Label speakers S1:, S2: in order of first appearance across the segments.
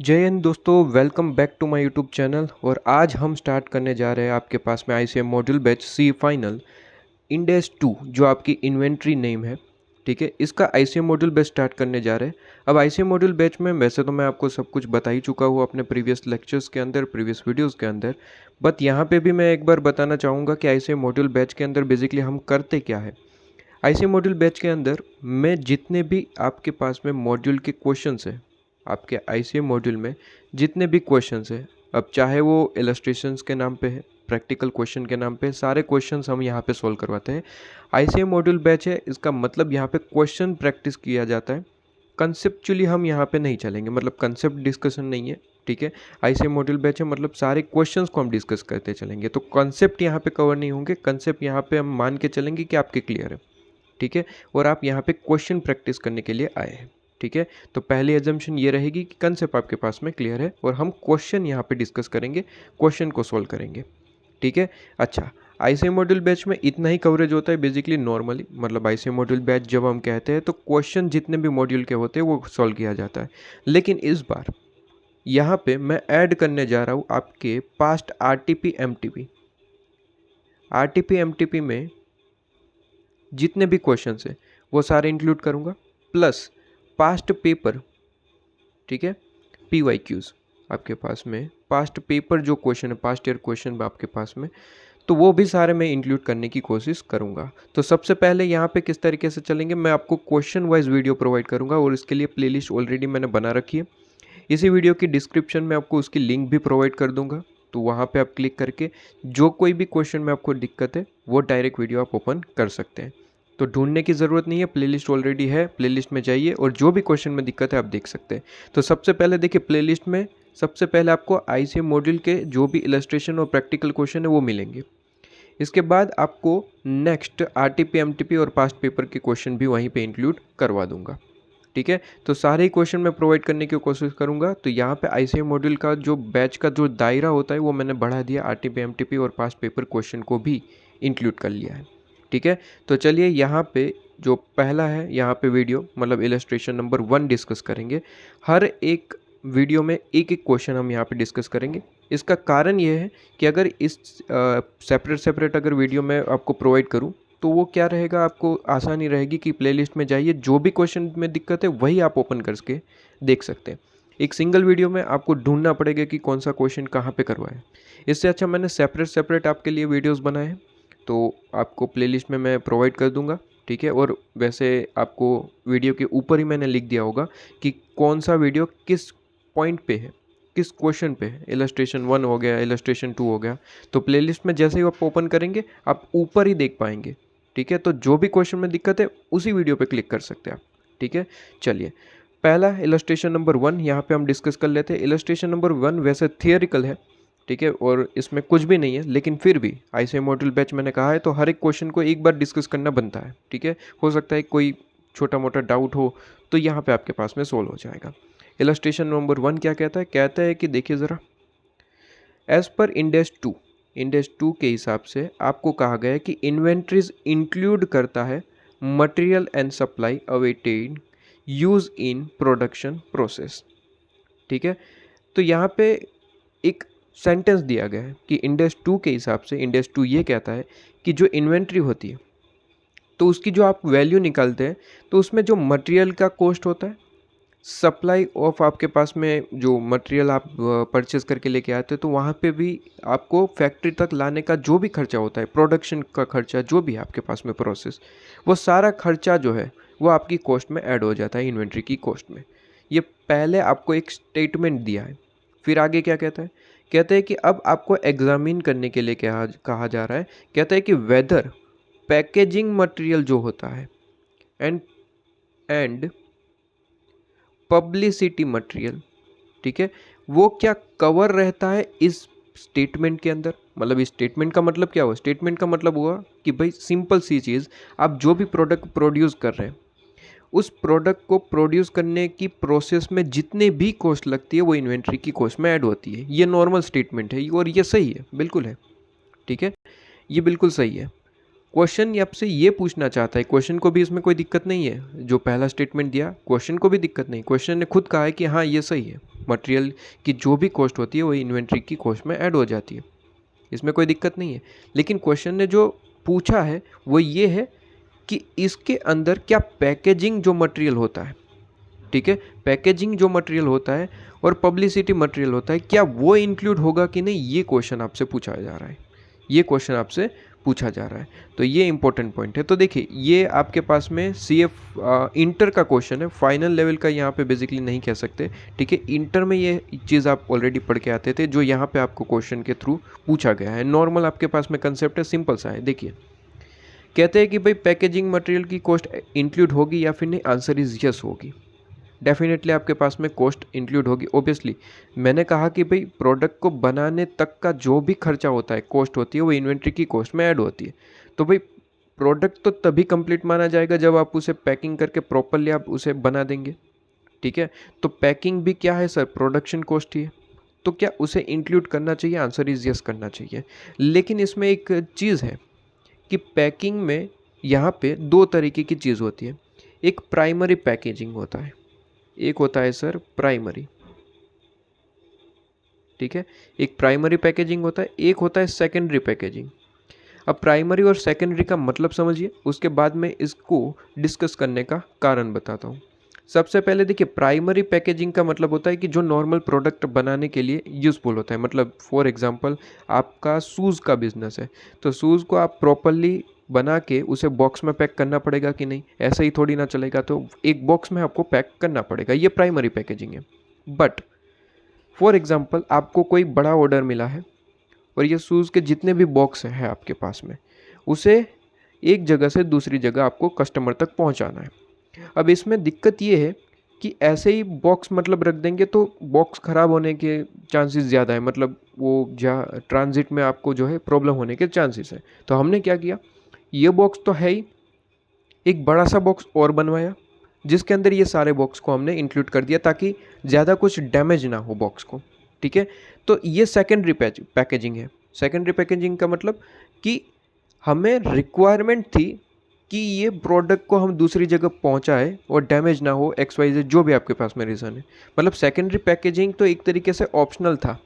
S1: जय हिंद दोस्तों, welcome back to my YouTube channel. और आज हम स्टार्ट करने जा रहे हैं आपके पास में आईसीएम मॉड्यूल बैच सी फाइनल इंडेस 2 जो आपकी इन्वेंट्री नेम है। ठीक है, इसका आईसीएम मॉड्यूल बैच स्टार्ट करने जा रहे हैं। अब आईसीएम मॉड्यूल बैच में वैसे तो मैं आपको सब कुछ बता ही चुका हूँ अपने प्रीवियस लेक्चर्स के अंदर, प्रीवियस वीडियोज़ के अंदर, बट यहाँ पर भी मैं एक बार बताना चाहूँगा कि आईसीएम मॉड्यूल बैच के अंदर बेसिकली हम करते क्या है। आईसीएम मॉड्यूल बैच के अंदर मैं जितने भी आपके पास में मॉड्यूल के क्वेश्चंस है, आपके आईसीएम मॉड्यूल में जितने भी क्वेश्चंस है, अब चाहे वो इलस्ट्रेशंस के नाम पे है, प्रैक्टिकल क्वेश्चन के नाम पे, सारे क्वेश्चंस हम यहाँ पे सॉल्व करवाते हैं। आईसीएम मॉड्यूल बैच है, इसका मतलब यहाँ पे क्वेश्चन प्रैक्टिस किया जाता है। कंसेप्चुअली हम यहाँ पे नहीं चलेंगे, मतलब कंसेप्ट डिस्कशन नहीं है। ठीक है, आईसीएम मॉड्यूल बैच है मतलब सारे क्वेश्चंस को हम डिस्कस करते चलेंगे, तो कंसेप्ट यहाँ पे कवर नहीं होंगे। कंसेप्ट यहाँ पे हम मान के चलेंगे कि आपके क्लियर है। ठीक है, और आप यहाँ पे क्वेश्चन प्रैक्टिस करने के लिए आए हैं। ठीक है, तो पहली एजम्पशन ये रहेगी कि कंसेप्ट आपके पास में क्लियर है और हम क्वेश्चन यहाँ पे डिस्कस करेंगे, क्वेश्चन को सोल्व करेंगे। ठीक है, अच्छा, आईसीएम मॉड्यूल बैच में इतना ही कवरेज होता है बेसिकली नॉर्मली, मतलब आईसीएम मॉड्यूल बैच जब हम कहते हैं तो क्वेश्चन जितने भी मॉड्यूल के होते हैं वो सॉल्व किया जाता है। लेकिन इस बार यहाँ पे मैं ऐड करने जा रहा हूँ आपके पास्ट आरटीपी एमटीपी में जितने भी क्वेश्चंस है वो सारे इंक्लूड करूँगा, प्लस पास्ट पेपर। ठीक है, पीवाईक्यूज आपके पास में पास्ट पेपर जो क्वेश्चन है, पास्ट ईयर क्वेश्चन आपके पास में, तो वो भी सारे मैं इंक्लूड करने की कोशिश करूँगा। तो सबसे पहले यहाँ पे किस तरीके से चलेंगे, मैं आपको क्वेश्चन वाइज वीडियो प्रोवाइड करूँगा और इसके लिए प्लेलिस्ट ऑलरेडी मैंने बना रखी है। इसी वीडियो की डिस्क्रिप्शन में आपको उसकी लिंक भी प्रोवाइड कर दूंगा, तो वहाँ पे आप क्लिक करके जो कोई भी क्वेश्चन में आपको दिक्कत है वो डायरेक्ट वीडियो आप ओपन कर सकते हैं। तो ढूंढने की ज़रूरत नहीं है, प्लेलिस्ट ऑलरेडी है, प्लेलिस्ट में जाइए और जो भी क्वेश्चन में दिक्कत है आप देख सकते हैं। तो सबसे पहले देखिए, प्लेलिस्ट में सबसे पहले आपको आईसीएम मॉड्यूल के जो भी इलस्ट्रेशन और प्रैक्टिकल क्वेश्चन है वो मिलेंगे। इसके बाद आपको नेक्स्ट आरटीपी एमटीपी और पास्ट पेपर के क्वेश्चन भी वहीं पे इंक्लूड करवा दूंगा। ठीक है, तो सारे ही क्वेश्चन मैं प्रोवाइड करने की कोशिश करूंगा। तो यहाँ पे आईसीएम मॉड्यूल का जो बैच का जो दायरा होता है वो मैंने बढ़ा दिया, आरटीपी एमटीपी और पास्ट पेपर क्वेश्चन को भी इंक्लूड कर लिया है। ठीक है, तो चलिए यहाँ पे जो पहला है, यहाँ पे वीडियो मतलब इलस्ट्रेशन नंबर 1 डिस्कस करेंगे। हर एक वीडियो में एक एक क्वेश्चन हम यहाँ पे डिस्कस करेंगे। इसका कारण ये है कि अगर इस सेपरेट अगर वीडियो मैं आपको प्रोवाइड करूँ तो वो क्या रहेगा, आपको आसानी रहेगी कि प्लेलिस्ट में जाइए, जो भी क्वेश्चन में दिक्कत है वही आप ओपन करके देख सकते हैं। एक सिंगल वीडियो में आपको ढूंढना पड़ेगा कि कौन सा क्वेश्चन कहाँ पे करवाएं। इससे अच्छा मैंने सेपरेट आपके लिए वीडियोस बनाए हैं, तो आपको प्लेलिस्ट में मैं प्रोवाइड कर दूंगा। ठीक है, और वैसे आपको वीडियो के ऊपर ही मैंने लिख दिया होगा कि कौन सा वीडियो किस पॉइंट पे है, किस क्वेश्चन पे है। इलस्ट्रेशन 1 हो गया, इलस्ट्रेशन 2 हो गया, तो प्लेलिस्ट में जैसे ही आप ओपन करेंगे आप ऊपर ही देख पाएंगे। ठीक है, तो जो भी क्वेश्चन में दिक्कत है उसी वीडियो पे क्लिक कर सकते हैं आप। ठीक है, चलिए पहला इलस्ट्रेशन नंबर 1 यहाँ पे हम डिस्कस कर लेते हैं। इलस्ट्रेशन नंबर 1 वैसे थियोरिकल है, ठीक है, और इसमें कुछ भी नहीं है, लेकिन फिर भी आईसीएम मॉड्यूल बैच मैंने कहा है तो हर एक क्वेश्चन को एक बार डिस्कस करना बनता है। ठीक है, हो सकता है कोई छोटा मोटा डाउट हो तो यहाँ पे आपके पास में सोल्व हो जाएगा। इलस्ट्रेशन नंबर 1 क्या कहता है कि देखिए ज़रा, एज पर इंडेस 2 के हिसाब से आपको कहा गया है कि इन्वेंट्रीज इंक्लूड करता है material and supply awaited use in production process. ठीक है, तो यहाँ पे एक सेंटेंस दिया गया है कि इंडेस 2 के हिसाब से, इंडेस 2 ये कहता है कि जो इन्वेंट्री होती है तो उसकी जो आप वैल्यू निकालते हैं तो उसमें जो मटेरियल का कॉस्ट होता है, सप्लाई ऑफ आपके पास में जो मटेरियल आप परचेज़ करके लेके आते हैं तो वहाँ पे भी आपको फैक्ट्री तक लाने का जो भी खर्चा होता है, प्रोडक्शन का खर्चा जो भी है आपके पास में प्रोसेस, वो सारा खर्चा जो है वो आपकी कॉस्ट में ऐड हो जाता है, इन्वेंट्री की कॉस्ट में। ये पहले आपको एक स्टेटमेंट दिया है। फिर आगे क्या कहता है कि अब आपको एग्जामिन करने के लिए कहा जा रहा है। कहता है कि वेदर पैकेजिंग मटेरियल जो होता है एंड पब्लिसिटी मटेरियल, ठीक है, वो क्या कवर रहता है इस स्टेटमेंट के अंदर। मतलब इस स्टेटमेंट का मतलब क्या हुआ, स्टेटमेंट का मतलब हुआ कि भाई सिंपल सी चीज़, आप जो भी प्रोडक्ट प्रोड्यूस कर रहे हैं उस प्रोडक्ट को प्रोड्यूस करने की प्रोसेस में जितने भी कॉस्ट लगती है वो इन्वेंट्री की कॉस्ट में ऐड होती है। ये नॉर्मल स्टेटमेंट है और ये सही है, बिल्कुल है। ठीक है, ये बिल्कुल सही है। क्वेश्चन आपसे ये पूछना चाहता है, क्वेश्चन को भी इसमें कोई दिक्कत नहीं है, जो पहला स्टेटमेंट दिया क्वेश्चन को भी दिक्कत नहीं, क्वेश्चन ने खुद कहा है कि हाँ ये सही है। मटेरियल की जो भी कॉस्ट होती है वो इन्वेंट्री की कॉस्ट में ऐड हो जाती है, इसमें कोई दिक्कत नहीं है। लेकिन क्वेश्चन ने जो पूछा है वो ये है कि इसके अंदर क्या पैकेजिंग जो मटेरियल होता है, ठीक है, पैकेजिंग जो मटेरियल होता है और पब्लिसिटी मटेरियल होता है, क्या वो इंक्लूड होगा कि नहीं, ये क्वेश्चन आपसे पूछा जा रहा है, ये क्वेश्चन आपसे पूछा जा रहा है। तो ये इंपॉर्टेंट पॉइंट है। तो देखिए ये आपके पास में CF इंटर का क्वेश्चन है, फाइनल लेवल का यहाँ पे बेसिकली नहीं कह सकते, ठीक है। इंटर में ये चीज़ आप ऑलरेडी पढ़ के आते थे, जो यहाँ पे आपको क्वेश्चन के थ्रू पूछा गया है। नॉर्मल आपके पास में कंसेप्ट है, सिंपल सा है। देखिए कहते हैं कि भाई पैकेजिंग मटेरियल की कॉस्ट इंक्लूड होगी या फिर नहीं, आंसर इज यस होगी। डेफिनेटली आपके पास में कॉस्ट इंक्लूड होगी। ऑब्वियसली मैंने कहा कि भाई प्रोडक्ट को बनाने तक का जो भी खर्चा होता है, कॉस्ट होती है, वो इन्वेंट्री की कॉस्ट में ऐड होती है। तो भाई प्रोडक्ट तो तभी कंप्लीट माना जाएगा जब आप उसे पैकिंग करके प्रॉपरली आप उसे बना देंगे, ठीक है। तो पैकिंग भी क्या है सर, प्रोडक्शन कॉस्ट ही है, तो क्या उसे इंक्लूड करना चाहिए, आंसर इज यस करना चाहिए। लेकिन इसमें एक चीज़ है कि पैकिंग में यहाँ पे दो तरीके की चीज़ होती है। एक प्राइमरी पैकेजिंग होता है, एक होता है सर प्राइमरी, ठीक है, एक प्राइमरी पैकेजिंग होता है, एक होता है सेकेंडरी पैकेजिंग। अब प्राइमरी और सेकेंडरी का मतलब समझिए, उसके बाद में इसको डिस्कस करने का कारण बताता हूँ। सबसे पहले देखिए प्राइमरी पैकेजिंग का मतलब होता है कि जो नॉर्मल प्रोडक्ट बनाने के लिए यूज़फुल होता है। मतलब फॉर एग्जांपल आपका शूज़ का बिजनेस है, तो शूज़ को आप प्रॉपरली बना के उसे बॉक्स में पैक करना पड़ेगा कि नहीं, ऐसे ही थोड़ी ना चलेगा, तो एक बॉक्स में आपको पैक करना पड़ेगा, ये प्राइमरी पैकेजिंग है। बट फॉर एग्जांपल आपको कोई बड़ा ऑर्डर मिला है और ये शूज़ के जितने भी बॉक्स हैं आपके पास में, उसे एक जगह से दूसरी जगह आपको कस्टमर तक पहुंचाना है। अब इसमें दिक्कत ये है कि ऐसे ही बॉक्स मतलब रख देंगे तो बॉक्स ख़राब होने के चांसेस ज़्यादा है, मतलब वो जहाँ ट्रांजिट में आपको जो है प्रॉब्लम होने के चांसेस है। तो हमने क्या किया, ये बॉक्स तो है ही, एक बड़ा सा बॉक्स और बनवाया जिसके अंदर ये सारे बॉक्स को हमने इंक्लूड कर दिया ताकि ज़्यादा कुछ डैमेज ना हो बॉक्स को, ठीक है। तो ये सेकेंडरी पैकेजिंग है। सेकेंडरी पैकेजिंग का मतलब कि हमें रिक्वायरमेंट थी कि ये प्रोडक्ट को हम दूसरी जगह पहुंचाए और डैमेज ना हो, XYZ जो भी आपके पास में रीज़न है। मतलब सेकेंडरी पैकेजिंग तो एक तरीके से ऑप्शनल था,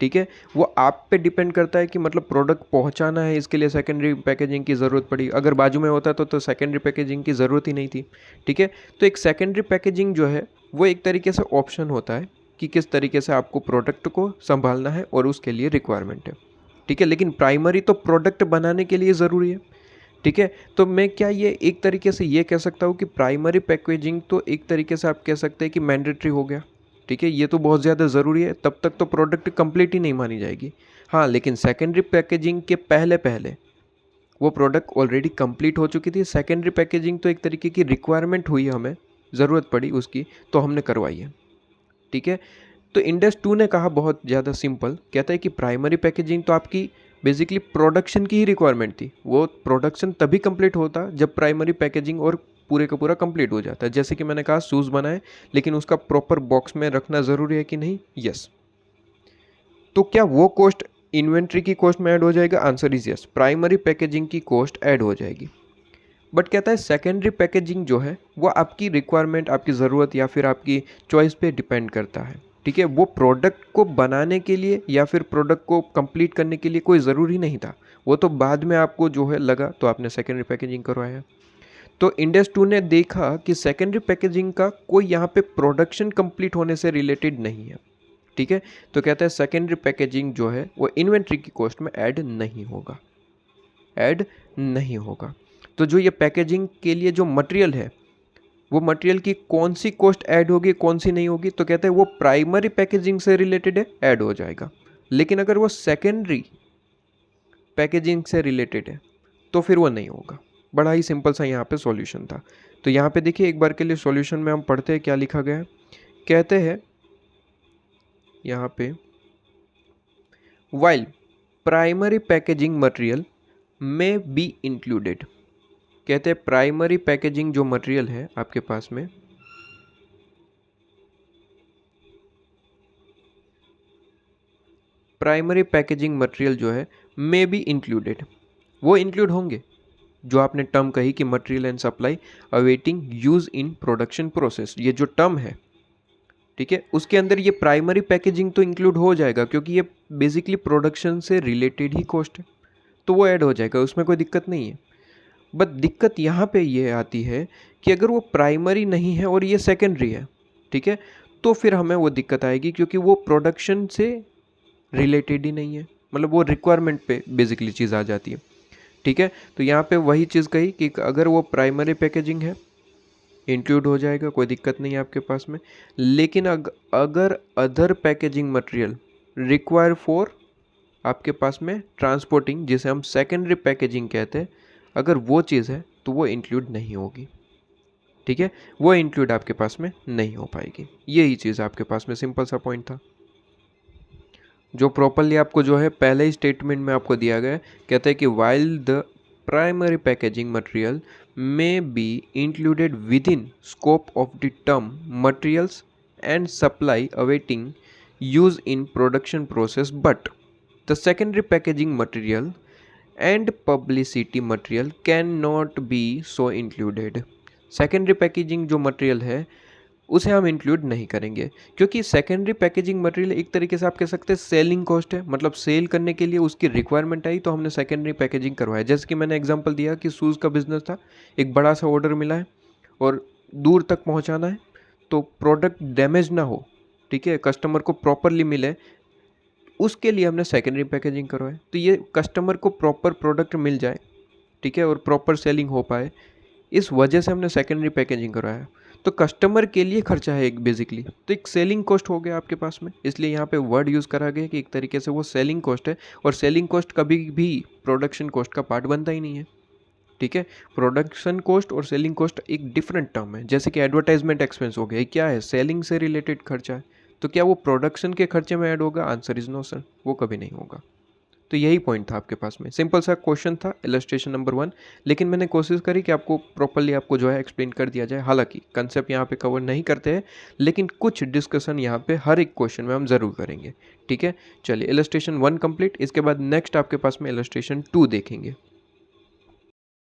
S1: ठीक है, वो आप पे डिपेंड करता है कि मतलब प्रोडक्ट पहुंचाना है, इसके लिए सेकेंडरी पैकेजिंग की ज़रूरत पड़ी। अगर बाजू में होता तो सेकेंडरी पैकेजिंग की ज़रूरत ही नहीं थी, ठीक है। तो एक सेकेंडरी पैकेजिंग जो है वो एक तरीके से ऑप्शन होता है कि किस तरीके से आपको प्रोडक्ट को संभालना है और उसके लिए रिक्वायरमेंट है, ठीक है। लेकिन प्राइमरी तो प्रोडक्ट बनाने के लिए ज़रूरी है, ठीक है। तो मैं क्या ये एक तरीके से ये कह सकता हूँ कि प्राइमरी पैकेजिंग तो एक तरीके से आप कह सकते हैं कि मैंडेटरी हो गया, ठीक है, ये तो बहुत ज़्यादा ज़रूरी है, तब तक तो प्रोडक्ट कंप्लीट ही नहीं मानी जाएगी। हाँ, लेकिन सेकेंडरी पैकेजिंग के पहले पहले वो प्रोडक्ट ऑलरेडी कंप्लीट हो चुकी थी। सेकेंडरी पैकेजिंग तो एक तरीके की रिक्वायरमेंट हुई, हमें ज़रूरत पड़ी उसकी, तो हमने करवाई है, ठीक है। तो इंडेक्स 2 ने कहा बहुत ज़्यादा सिंपल, कहता है कि प्राइमरी पैकेजिंग तो आपकी बेसिकली प्रोडक्शन की ही रिक्वायरमेंट थी। वो प्रोडक्शन तभी कंप्लीट होता जब प्राइमरी पैकेजिंग और पूरे का पूरा कंप्लीट हो जाता है। जैसे कि मैंने कहा शूज़ बनाए, लेकिन उसका प्रॉपर बॉक्स में रखना ज़रूरी है कि नहीं, यस। तो क्या वो कॉस्ट इन्वेंट्री की कॉस्ट में ऐड हो जाएगा, answer is yes, primary packaging की कॉस्ट ऐड हो जाएगी। बट कहता है सेकेंडरी पैकेजिंग जो है वो आपकी रिक्वायरमेंट, आपकी ज़रूरत या फिर आपकी चॉइस पे डिपेंड करता है, ठीक है। वो प्रोडक्ट को बनाने के लिए या फिर प्रोडक्ट को कंप्लीट करने के लिए कोई ज़रूरी नहीं था, वो तो बाद में आपको जो है लगा तो आपने सेकेंडरी पैकेजिंग करवाया। तो इंडेक्स 2 ने देखा कि सेकेंडरी पैकेजिंग का कोई यहाँ पे प्रोडक्शन कंप्लीट होने से रिलेटेड नहीं है, ठीक है। तो कहता है सेकेंडरी पैकेजिंग जो है वो इन्वेंट्री की कॉस्ट में ऐड नहीं होगा, ऐड नहीं होगा। तो जो ये पैकेजिंग के लिए जो मटेरियल है, वो मटेरियल की कौन सी कॉस्ट ऐड होगी, कौन सी नहीं होगी, तो कहते हैं वो प्राइमरी पैकेजिंग से रिलेटेड है, ऐड हो जाएगा। लेकिन अगर वो सेकेंडरी पैकेजिंग से रिलेटेड है तो फिर वो नहीं होगा। बड़ा ही सिंपल सा यहाँ पे सॉल्यूशन था। तो यहाँ पे देखिए एक बार के लिए सॉल्यूशन में हम पढ़ते हैं क्या लिखा गया है। कहते हैं यहाँ पे while प्राइमरी पैकेजिंग मटेरियल में बी इंक्लूडेड, कहते हैं प्राइमरी पैकेजिंग जो मटेरियल है आपके पास में, प्राइमरी पैकेजिंग मटेरियल जो है मे बी इंक्लूडेड, वो इंक्लूड होंगे। जो आपने टर्म कही कि material and supply awaiting use in production process, ये जो टर्म है, ठीक है। उसके अंदर ये प्राइमरी पैकेजिंग तो इंक्लूड हो जाएगा क्योंकि ये बेसिकली प्रोडक्शन से रिलेटेड ही कॉस्ट है, तो वो ऐड हो जाएगा, उसमें कोई दिक्कत नहीं है। बट दिक्कत यहाँ पे ये आती है कि अगर वो प्राइमरी नहीं है और ये सेकेंडरी है, ठीक है, तो फिर हमें वो दिक्कत आएगी क्योंकि वो प्रोडक्शन से रिलेटेड ही नहीं है, मतलब वो रिक्वायरमेंट पे बेसिकली चीज़ आ जाती है, ठीक है। तो यहाँ पे वही चीज़ कही कि अगर वो प्राइमरी पैकेजिंग है इंक्लूड हो जाएगा, कोई दिक्कत नहीं है आपके पास में। लेकिन अगर other packaging material require for आपके पास में ट्रांसपोर्टिंग, जिसे हम सेकेंडरी पैकेजिंग कहते हैं, अगर वो चीज़ है तो वो इंक्लूड नहीं होगी, ठीक है, वो इंक्लूड आपके पास में नहीं हो पाएगी। यही चीज़ आपके पास में सिंपल सा पॉइंट था जो प्रॉपरली आपको जो है पहले ही स्टेटमेंट में आपको दिया गया है। कहते हैं कि while the primary packaging material may be included within scope of the term materials and supply awaiting use in production process, but the secondary packaging material and publicity material cannot be so included। Secondary packaging जो material है उसे हम include नहीं करेंगे क्योंकि secondary packaging material एक तरीके से आप कह सकते हैं सेलिंग कॉस्ट है, मतलब सेल करने के लिए उसकी रिक्वायरमेंट आई तो हमने सेकेंडरी पैकेजिंग करवाया। जैसे कि मैंने एग्जांपल दिया कि शूज़ का बिजनेस था, एक बड़ा सा ऑर्डर मिला है और दूर तक पहुंचाना है, तो प्रोडक्ट डैमेज ना हो, ठीक है, कस्टमर को प्रॉपरली मिले, उसके लिए हमने सेकेंडरी पैकेजिंग करवाया। तो ये कस्टमर को प्रॉपर प्रोडक्ट मिल जाए, ठीक है, और प्रॉपर सेलिंग हो पाए, इस वजह से हमने सेकेंडरी पैकेजिंग करवाया। तो कस्टमर के लिए खर्चा है एक बेसिकली, तो एक सेलिंग कॉस्ट हो गया आपके पास में, इसलिए यहाँ पे वर्ड यूज़ करा गया कि एक तरीके से वो सेलिंग कॉस्ट है। और सेलिंग कॉस्ट कभी भी प्रोडक्शन कॉस्ट का पार्ट बनता ही नहीं है, ठीक है। प्रोडक्शन कॉस्ट और सेलिंग कॉस्ट एक डिफरेंट टर्म है। जैसे कि एडवर्टाइजमेंट एक्सपेंस हो गया, क्या है, सेलिंग से रिलेटेड खर्चा है, तो क्या वो प्रोडक्शन के खर्चे में ऐड होगा? आंसर इज नो सर, वो कभी नहीं होगा। तो यही पॉइंट था आपके पास में, सिंपल सा क्वेश्चन था इलस्ट्रेशन नंबर 1, लेकिन मैंने कोशिश करी कि आपको प्रॉपरली आपको जो है एक्सप्लेन कर दिया जाए। हालांकि कंसेप्ट यहाँ पे कवर नहीं करते हैं, लेकिन कुछ डिस्कशन यहाँ पे हर एक क्वेश्चन में हम ज़रूर करेंगे, ठीक है। चलिए इलस्ट्रेशन 1 कंप्लीट, इसके बाद नेक्स्ट आपके पास में इलस्ट्रेशन 2 देखेंगे।